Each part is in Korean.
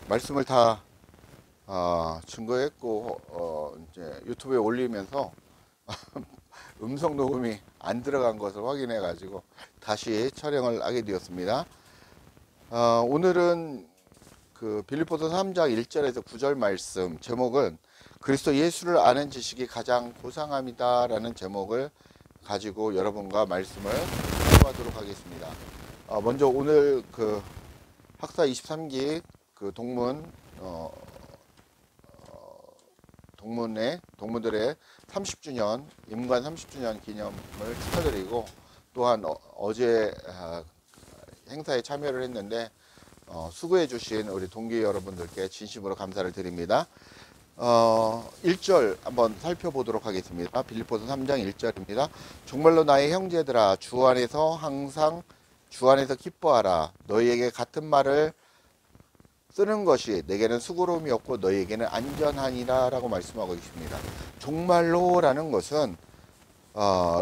말씀을 다 증거했고 이제 유튜브에 올리면서 음성 녹음이 안 들어간 것을 확인해 가지고 다시 촬영을 하게 되었습니다. 오늘은 빌립보서 3장 1절에서 9절 말씀 제목은 그리스도 예수를 아는 지식이 가장 고상함이다 라는 제목을 가지고 여러분과 말씀을 공유하도록 하겠습니다. 먼저 오늘 학사 23기 동문들의 30주년 임관 30주년 기념을 축하드리고, 또한 어제 행사에 참여를 했는데 수고해 주신 우리 동기 여러분들께 진심으로 감사를 드립니다. 1절 한번 살펴보도록 하겠습니다. 빌립보서 3장 1절입니다. 정말로 나의 형제들아, 주 안에서 항상 주 안에서 기뻐하라. 너희에게 같은 말을 쓰는 것이 내게는 수고로움이 없고 너희에게는 안전하니라 라고 말씀하고 있습니다. 정말로 라는 것은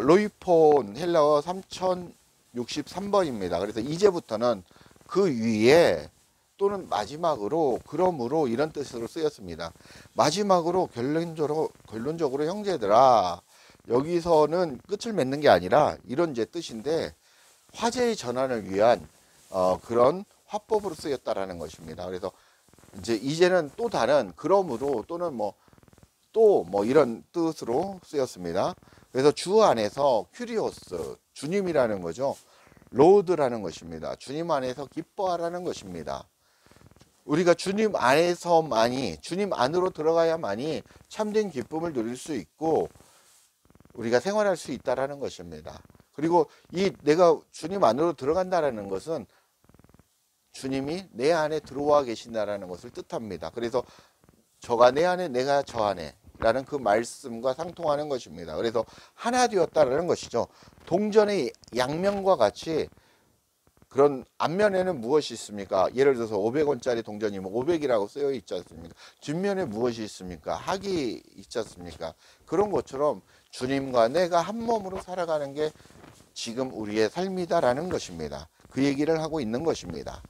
로이폰 헬라어 3063번입니다. 그래서 이제부터는 그 위에 또는 마지막으로 그러므로 이런 뜻으로 쓰였습니다. 마지막으로 결론적으로 형제들아, 여기서는 끝을 맺는 게 아니라 이런 이제 뜻인데 화제의 전환을 위한 그런 화법으로 쓰였다라는 것입니다. 그래서 이제는 또 다른 그러므로 또는 또 이런 뜻으로 쓰였습니다. 그래서 주 안에서 큐리오스, 주님이라는 거죠. 로드라는 것입니다. 주님 안에서 기뻐하라는 것입니다. 우리가 주님 안에서만이, 주님 안으로 들어가야만이 참된 기쁨을 누릴 수 있고 우리가 생활할 수 있다라는 것입니다. 그리고 내가 주님 안으로 들어간다라는 것은 주님이 내 안에 들어와 계신다라는 것을 뜻합니다. 그래서 저가 내 안에, 내가 저 안에 라는 그 말씀과 상통하는 것입니다. 그래서 하나 되었다라는 것이죠. 동전의 양면과 같이 그런 앞면에는 무엇이 있습니까? 예를 들어서 500원짜리 동전이면 500이라고 쓰여 있지 않습니까? 뒷면에 무엇이 있습니까? 학이 있지 않습니까? 그런 것처럼 주님과 내가 한 몸으로 살아가는 게 지금 우리의 삶이다라는 것입니다. 그 얘기를 하고 있는 것입니다.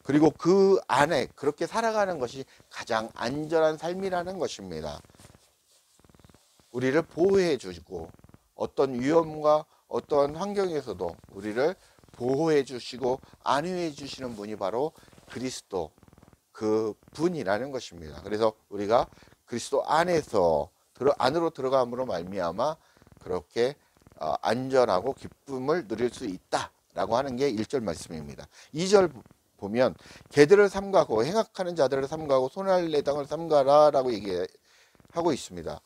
그리고 그 안에 그렇게 살아가는 것이 가장 안전한 삶이라는 것입니다. 우리를 보호해 주시고 어떤 위험과 어떤 환경에서도 우리를 보호해 주시고 안위해 주시는 분이 바로 그리스도, 그 분이라는 것입니다. 그래서 우리가 그리스도 안에서 안으로 들어감으로 말미암아 그렇게 안전하고 기쁨을 누릴 수 있다라고 하는 게 1절 말씀입니다. 2절 보면 개들을 삼가고 행악하는 자들을 삼가고 손할례당을 삼가라 라고 얘기하고 있습니다.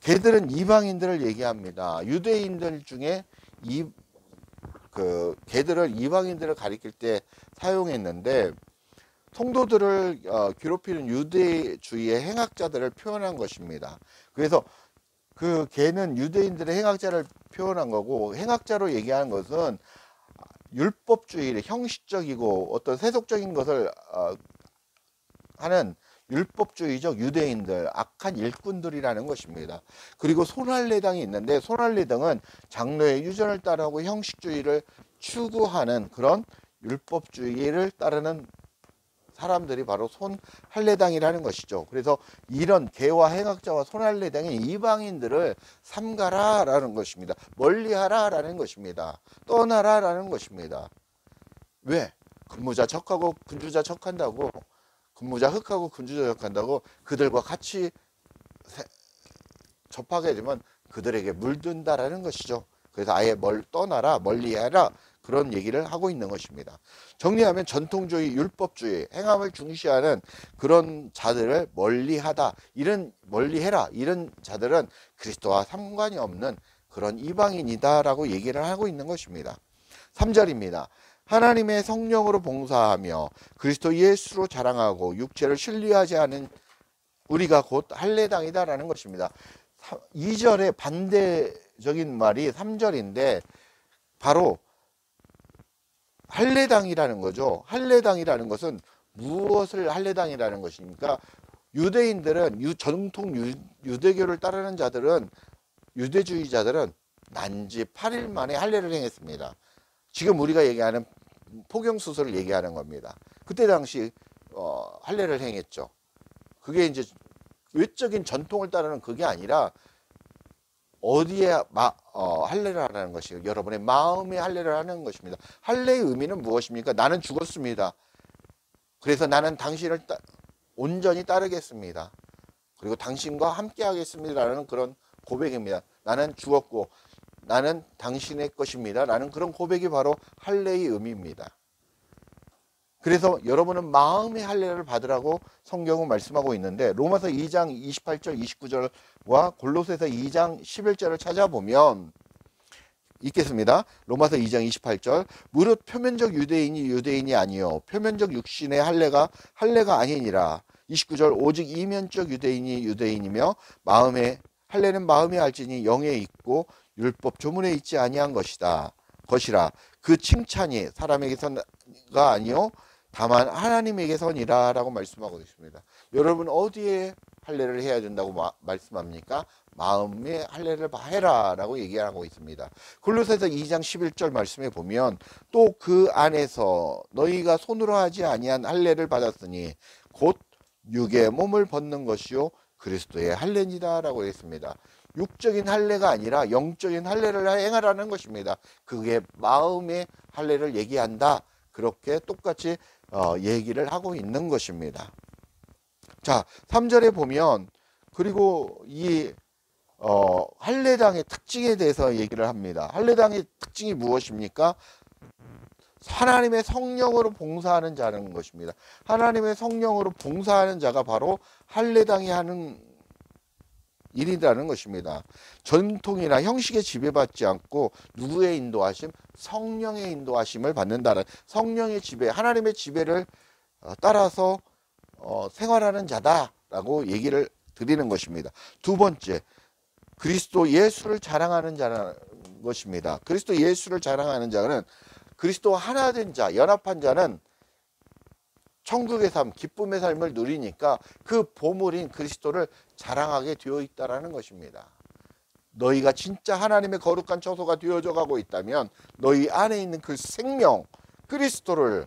개들은 이방인들을 얘기합니다. 유대인들 중에 개들을 이방인들을 가리킬 때 사용했는데 성도들을 괴롭히는 유대주의의 행악자들을 표현한 것입니다. 그래서 그 개는 유대인들의 행악자를 표현한 거고, 행악자로 얘기하는 것은 율법주의, 형식적이고 어떤 세속적인 것을 하는 율법주의적 유대인들, 악한 일꾼들이라는 것입니다. 그리고 손할례당이 있는데, 손할례당은 장로의 유전을 따르고 형식주의를 추구하는 그런 율법주의를 따르는 사람들이 바로 손할례당이라는 것이죠. 그래서 이런 개와 행악자와 손할례당이 이방인들을 삼가라 라는 것입니다. 멀리하라 라는 것입니다. 떠나라 라는 것입니다. 왜? 근무자 척하고 군주자 척한다고, 근무자 흑하고 군주자 척한다고 그들과 같이 접하게 되면 그들에게 물든다라는 것이죠. 그래서 아예 떠나라, 멀리하라, 그런 얘기를 하고 있는 것입니다. 정리하면 전통주의, 율법주의, 행함을 중시하는 그런 자들을 멀리해라, 이런 자들은 그리스도와 상관이 없는 그런 이방인이다라고 얘기를 하고 있는 것입니다. 3절입니다. 하나님의 성령으로 봉사하며 그리스도 예수로 자랑하고 육체를 신뢰하지 않은 우리가 곧 할례당이다라는 것입니다. 2절의 반대적인 말이 3절인데 바로 할례당이라는 거죠. 할례당이라는 것은 무엇을 할례당이라는 것입니까? 유대인들은 전통 유대교를 따르는 자들은, 유대주의자들은 난지 8일 만에 할례를 행했습니다. 지금 우리가 얘기하는 포경 수술을 얘기하는 겁니다. 그때 당시 할례를 행했죠. 그게 이제 외적인 전통을 따르는 그게 아니라 어디에 할례를 하라는 것이요, 여러분의 마음에 할례를 하는 것입니다. 할례의 의미는 무엇입니까? 나는 죽었습니다. 그래서 나는 당신을 온전히 따르겠습니다. 그리고 당신과 함께 하겠습니다라는 그런 고백입니다. 나는 죽었고 나는 당신의 것입니다 라는 그런 고백이 바로 할례의 의미입니다. 그래서 여러분은 마음의 할례를 받으라고 성경은 말씀하고 있는데, 로마서 2장 28절 29절과 골로새서 2장 11절을 찾아보면 읽겠습니다. 로마서 2장 28절, 무릇 표면적 유대인이 유대인이 아니요 표면적 육신의 할례가 아니니라. 29절, 오직 이면적 유대인이 유대인이며 마음의 할례는 마음에 알지니 영에 있고 율법 조문에 있지 아니한 것이라. 그 칭찬이 사람에게서가 아니요 다만 하나님에게서니라 라고 말씀하고 있습니다. 여러분 어디에 할례를 해야 된다고 말씀합니까? 마음의 할례를 해라 라고 얘기하고 있습니다. 골로새서 2장 11절 말씀에 보면 또 그 안에서 너희가 손으로 하지 아니한 할례를 받았으니 곧 육의 몸을 벗는 것이요 그리스도의 할례니라 라고 했습니다. 육적인 할례가 아니라 영적인 할례를 행하라는 것입니다. 그게 마음의 할례를 얘기한다. 그렇게 똑같이 얘기를 하고 있는 것입니다. 자, 3절에 보면 그리고 이 할례당의 특징에 대해서 얘기를 합니다. 할례당의 특징이 무엇입니까? 하나님의 성령으로 봉사하는 자라는 것입니다. 하나님의 성령으로 봉사하는 자가 바로 할례당이 하는 일이라는 것입니다. 전통이나 형식에 지배받지 않고 누구의 인도하심? 성령의 인도하심을 받는다는, 성령의 지배, 하나님의 지배를 따라서 생활하는 자다라고 얘기를 드리는 것입니다. 두 번째, 그리스도 예수를 자랑하는 자라는 것입니다. 그리스도 예수를 자랑하는 자는 그리스도와 하나 된 자, 연합한 자는 천국의 삶, 기쁨의 삶을 누리니까 그 보물인 그리스도를 자랑하게 되어 있다라는 것입니다. 너희가 진짜 하나님의 거룩한 처소가 되어져 가고 있다면 너희 안에 있는 그 생명, 그리스도를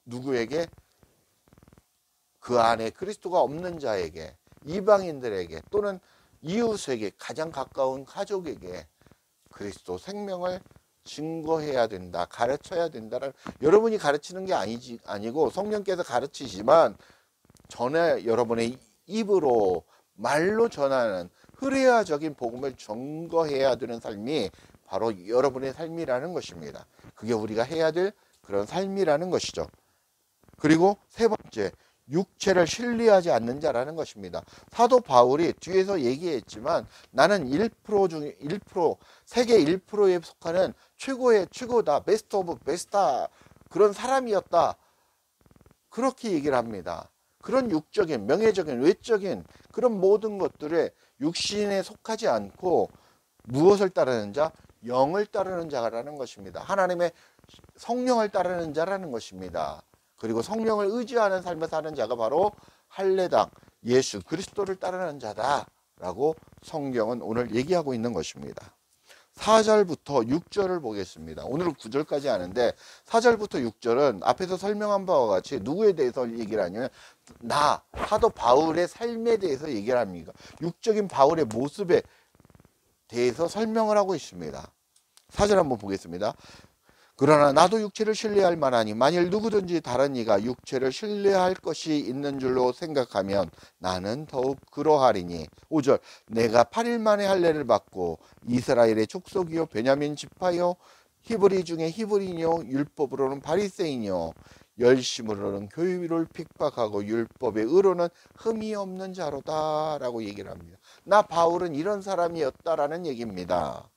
누구에게? 그 안에 그리스도가 없는 자에게, 이방인들에게 또는 이웃에게, 가장 가까운 가족에게 그리스도 생명을 증거해야 된다, 가르쳐야 된다라는, 여러분이 가르치는 게 아니고 성령께서 가르치지만 전에 여러분의 입으로 말로 전하는 흐레아적인 복음을 증거해야 되는 삶이 바로 여러분의 삶이라는 것입니다. 그게 우리가 해야 될 그런 삶이라는 것이죠. 그리고 세 번째, 육체를 신뢰하지 않는 자라는 것입니다. 사도 바울이 뒤에서 얘기했지만 나는 1% 중에 1%, 세계 1%에 속하는 최고의 최고다, 베스트 오브 베스트다, 그런 사람이었다, 그렇게 얘기를 합니다. 그런 육적인, 명예적인, 외적인 그런 모든 것들에 육신에 속하지 않고 무엇을 따르는 자? 영을 따르는 자라는 것입니다. 하나님의 성령을 따르는 자라는 것입니다. 그리고 성령을 의지하는 삶을 사는 자가 바로 할례당, 예수 그리스도를 따르는 자다라고 성경은 오늘 얘기하고 있는 것입니다. 4절부터 6절을 보겠습니다. 오늘은 9절까지 하는데 4절부터 6절은 앞에서 설명한 바와 같이 누구에 대해서 얘기를 하냐면 사도 바울의 삶에 대해서 얘기를 합니다. 육적인 바울의 모습에 대해서 설명을 하고 있습니다. 4절 한번 보겠습니다. 그러나 나도 육체를 신뢰할 만하니 만일 누구든지 다른 이가 육체를 신뢰할 것이 있는 줄로 생각하면 나는 더욱 그러하리니. 5절, 내가 8일 만에 할례를 받고 이스라엘의 족속이요 베냐민 지파요 히브리 중에 히브리뇨 율법으로는 바리새인이요 열심으로는 교율을 핍박하고 율법의 의로는 흠이 없는 자로다 라고 얘기를 합니다. 나 바울은 이런 사람이었다라는 얘기입니다.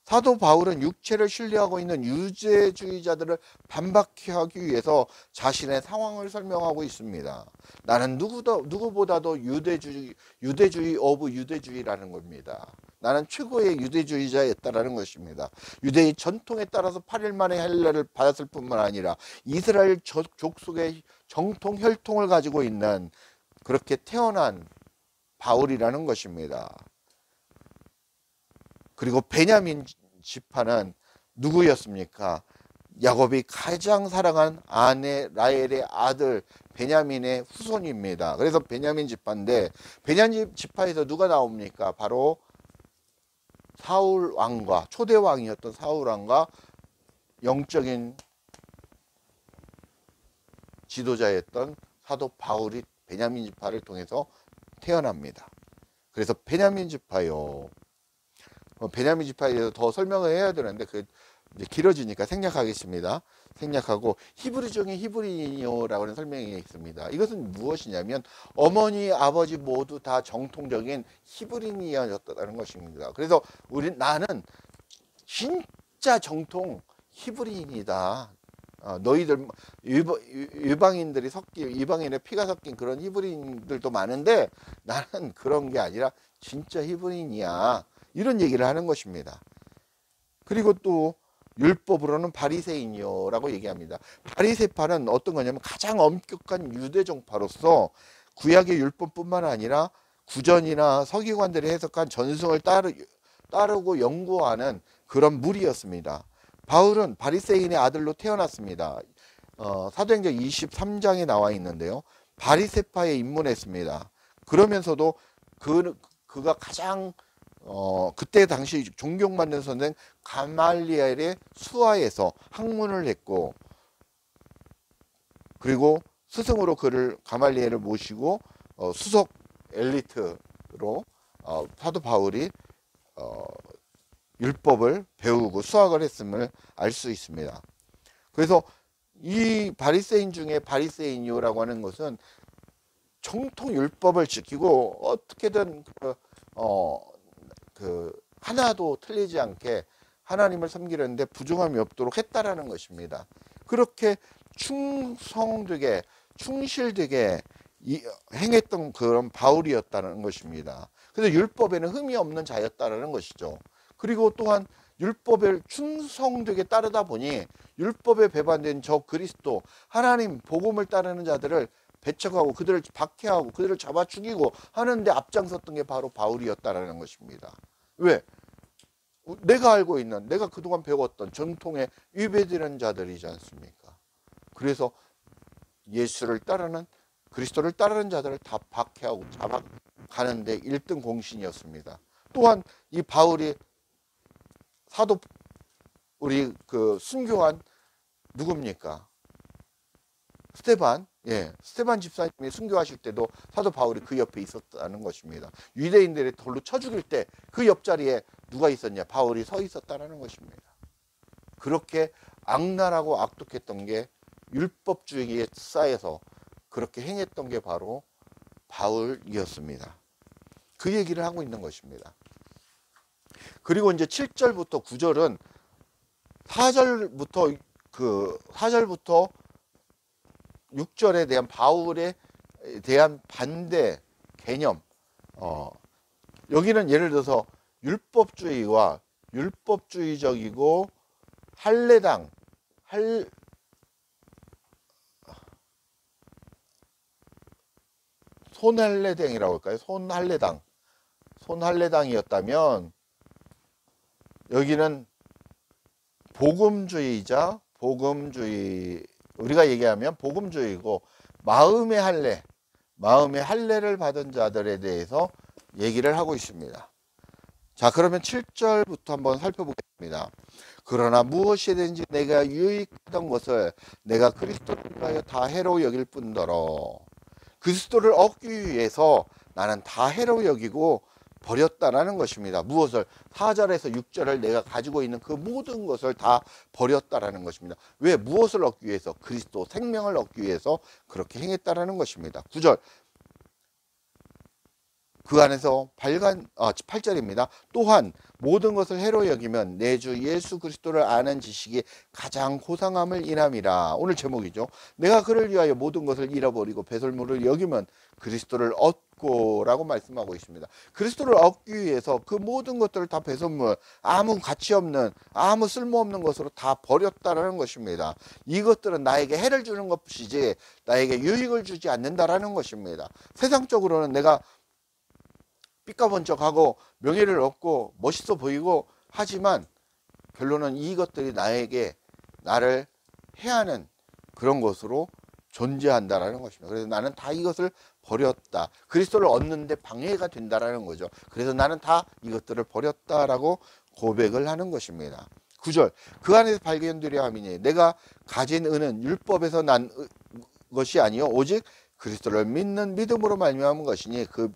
사도 바울은 육체를 신뢰하고 있는 유대주의자들을 반박케 하기 위해서 자신의 상황을 설명하고 있습니다. 나는 누구보다도 유대주의 오브 유대주의라는 겁니다. 나는 최고의 유대주의자였다라는 것입니다. 유대의 전통에 따라서 8일 만에 할례를 받았을 뿐만 아니라 이스라엘 족속의 정통 혈통을 가지고 있는, 그렇게 태어난 바울이라는 것입니다. 그리고 베냐민 지파는 누구였습니까? 야곱이 가장 사랑한 아내 라헬의 아들 베냐민의 후손입니다. 그래서 베냐민 지파인데, 베냐민 지파에서 누가 나옵니까? 바로 사울 왕과, 초대 왕이었던 사울 왕과 영적인 지도자였던 사도 바울이 베냐민 지파를 통해서 태어납니다. 그래서 베냐민 지파요. 베냐민 지파에 대해서 더 설명을 해야 되는데 그 이제 길어지니까 생략하겠습니다. 생략하고 히브리 중에 히브리인이요라고 하는 설명이 있습니다. 이것은 무엇이냐면 어머니 아버지 모두 다 정통적인 히브리인이었다는 것입니다. 그래서 나는 진짜 정통 히브리인이다. 너희들 이방인들이 이방인의 피가 섞인 그런 히브리인들도 많은데 나는 그런 게 아니라 진짜 히브리인이야. 이런 얘기를 하는 것입니다. 그리고 또 율법으로는 바리새인이요라고 얘기합니다. 바리새파는 어떤 거냐면 가장 엄격한 유대 종파로서 구약의 율법뿐만 아니라 구전이나 서기관들이 해석한 전승을 따르고 연구하는 그런 무리였습니다. 바울은 바리새인의 아들로 태어났습니다. 사도행전 23장에 나와 있는데요. 바리새파에 입문했습니다. 그러면서도 그가 가장 그때 당시 존경받는 선생 가말리엘의 수하에서 학문을 했고, 그리고 스승으로 가말리엘을 모시고 수석 엘리트로 사도 바울이 율법을 배우고 수학을 했음을 알 수 있습니다. 그래서 이 바리새인 중에 바리새인이요라고 하는 것은 정통 율법을 지키고 어떻게든 하나도 틀리지 않게 하나님을 섬기려는데 부정함이 없도록 했다라는 것입니다. 그렇게 충성되게 충실되게 행했던 그런 바울이었다는 것입니다. 그래서 율법에는 흠이 없는 자였다라는 것이죠. 그리고 또한 율법을 충성되게 따르다 보니 율법에 배반된 저 그리스도 하나님 복음을 따르는 자들을 배척하고 그들을 박해하고 그들을 잡아 죽이고 하는데 앞장섰던 게 바로 바울이었다라는 것입니다. 왜? 내가 알고 있는, 내가 그동안 배웠던 전통에 위배되는 자들이지 않습니까? 그래서 예수를 따르는, 그리스도를 따르는 자들을 다 박해하고 잡아가는데 1등 공신이었습니다. 또한 이 바울이 우리 순교한 누굽니까? 스테반 집사님이 순교하실 때도 사도 바울이 그 옆에 있었다는 것입니다. 유대인들이 돌로 쳐 죽일 때 그 옆자리에 누가 있었냐? 바울이 서 있었다는 것입니다. 그렇게 악랄하고 악독했던 게 율법주의에 쌓여서 그렇게 행했던 게 바로 바울이었습니다. 그 얘기를 하고 있는 것입니다. 그리고 이제 7절부터 9절은 4절부터 6절에 대한 바울에 대한 반대 개념. 여기는 예를 들어서 율법주의와 율법주의적이고 손할례당이라고 할까요? 손할례당이었다면 여기는 우리가 얘기하면 복음주의고 마음의 할례를 받은 자들에 대해서 얘기를 하고 있습니다. 자, 그러면 7절부터 한번 살펴보겠습니다. 그러나 무엇이든지 내가 유익하던 것을 내가 그리스도를 위하여 다 해로 여길 뿐더러, 그리스도를 얻기 위해서 나는 다 해로 여기고 버렸다라는 것입니다. 무엇을? 4절에서 6절을 내가 가지고 있는 그 모든 것을 다 버렸다라는 것입니다. 왜? 무엇을 얻기 위해서? 그리스도 생명을 얻기 위해서 그렇게 행했다라는 것입니다. 9절 그 안에서 8절입니다. 또한 모든 것을 해로 여기면 내 주 예수 그리스도를 아는 지식이 가장 고상함을 인함이라. 오늘 제목이죠. 내가 그를 위하여 모든 것을 잃어버리고 배설물을 여기면 그리스도를 얻고 라고 말씀하고 있습니다. 그리스도를 얻기 위해서 그 모든 것들을 다 배설물, 아무 가치 없는, 아무 쓸모없는 것으로 다 버렸다는 것입니다. 이것들은 나에게 해를 주는 것이지 나에게 유익을 주지 않는다라는 것입니다. 세상적으로는 내가 삐까번쩍하고 명예를 얻고 멋있어 보이고 하지만 결론은 이것들이 나에게 나를 해하는 그런 것으로 존재한다라는 것입니다. 그래서 나는 다 이것을 버렸다. 그리스도를 얻는데 방해가 된다라는 거죠. 그래서 나는 다 이것들을 버렸다라고 고백을 하는 것입니다. 9절, 그 안에서 발견되려 함이니 내가 가진 은은 율법에서 난 것이 아니요 오직 그리스도를 믿는 믿음으로 말미암은 것이니 그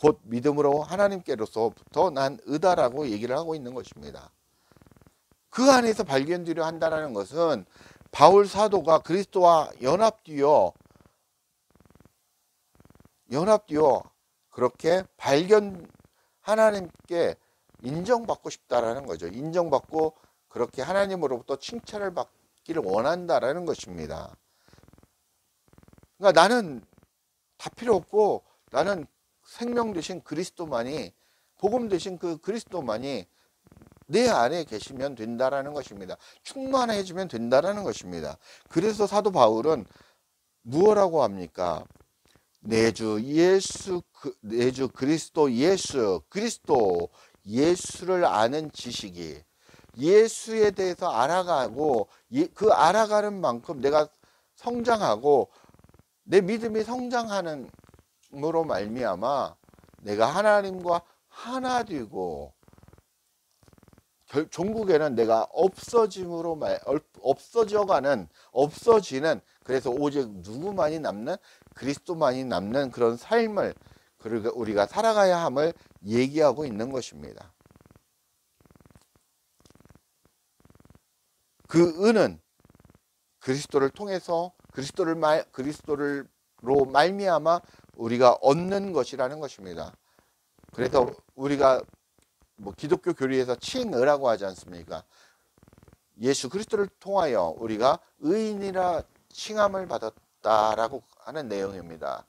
곧 믿음으로 하나님께로서부터 난 의다라고 얘기를 하고 있는 것입니다. 그 안에서 발견되려 한다는 것은 바울 사도가 그리스도와 연합되어 그렇게 하나님께 인정받고 싶다라는 거죠. 인정받고 그렇게 하나님으로부터 칭찬을 받기를 원한다라는 것입니다. 그러니까 나는 다 필요 없고 나는 생명 되신 그리스도만이, 복음 되신 그 그리스도만이 내 안에 계시면 된다라는 것입니다. 충만해지면 된다라는 것입니다. 그래서 사도 바울은 무엇라고 합니까? 내 주 그리스도 예수를 아는 지식이, 예수에 대해서 알아가고 그 알아가는 만큼 내가 성장하고 내 믿음이 성장하는 으로 말미암아 내가 하나님과 하나 되고 종국에는 내가 없어지는 그래서 오직 누구만이 남는 그리스도만이 남는 그런 삶을 우리가 살아가야 함을 얘기하고 있는 것입니다. 그 은은 그리스도를 통해서 그리스도로 말미암아 우리가 얻는 것이라는 것입니다. 그래서 우리가 기독교 교리에서 칭의라고 하지 않습니까? 예수 그리스도를 통하여 우리가 의인이라 칭함을 받았다라고 하는 내용입니다.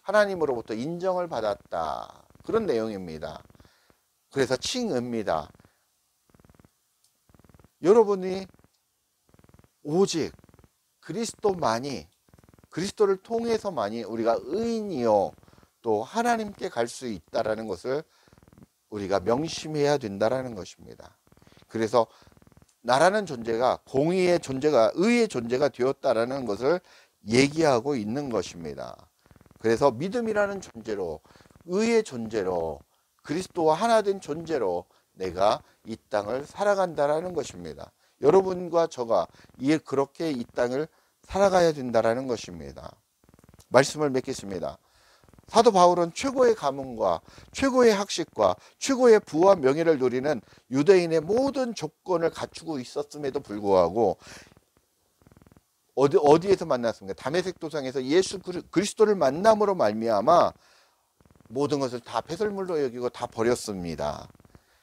하나님으로부터 인정을 받았다, 그런 내용입니다. 그래서 칭의입니다. 여러분이 오직 그리스도를 통해서만이 우리가 의인이요 또 하나님께 갈 수 있다라는 것을 우리가 명심해야 된다라는 것입니다. 그래서 나라는 존재가 공의의 존재가, 의의 존재가 되었다라는 것을 얘기하고 있는 것입니다. 그래서 믿음이라는 존재로, 의의 존재로, 그리스도와 하나 된 존재로 내가 이 땅을 살아간다라는 것입니다. 여러분과 저가 그렇게 이 땅을 살아가야 된다라는 것입니다. 말씀을 맺겠습니다. 사도 바울은 최고의 가문과 최고의 학식과 최고의 부와 명예를 누리는 유대인의 모든 조건을 갖추고 있었음에도 불구하고 어디에서 만났습니까? 다메섹 도상에서 예수 그리스도를 만남으로 말미암아 모든 것을 다 배설물로 여기고 다 버렸습니다.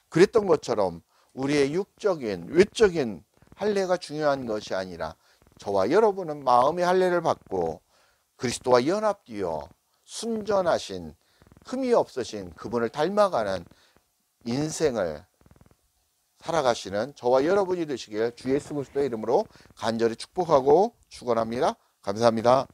그랬던 것처럼 우리의 육적인 외적인 할례가 중요한 것이 아니라 저와 여러분은 마음의 할례를 받고 그리스도와 연합되어 순전하신 흠이 없으신 그분을 닮아가는 인생을 살아가시는 저와 여러분이 되시길 주 예수 그리스도의 이름으로 간절히 축복하고 축원합니다. 감사합니다.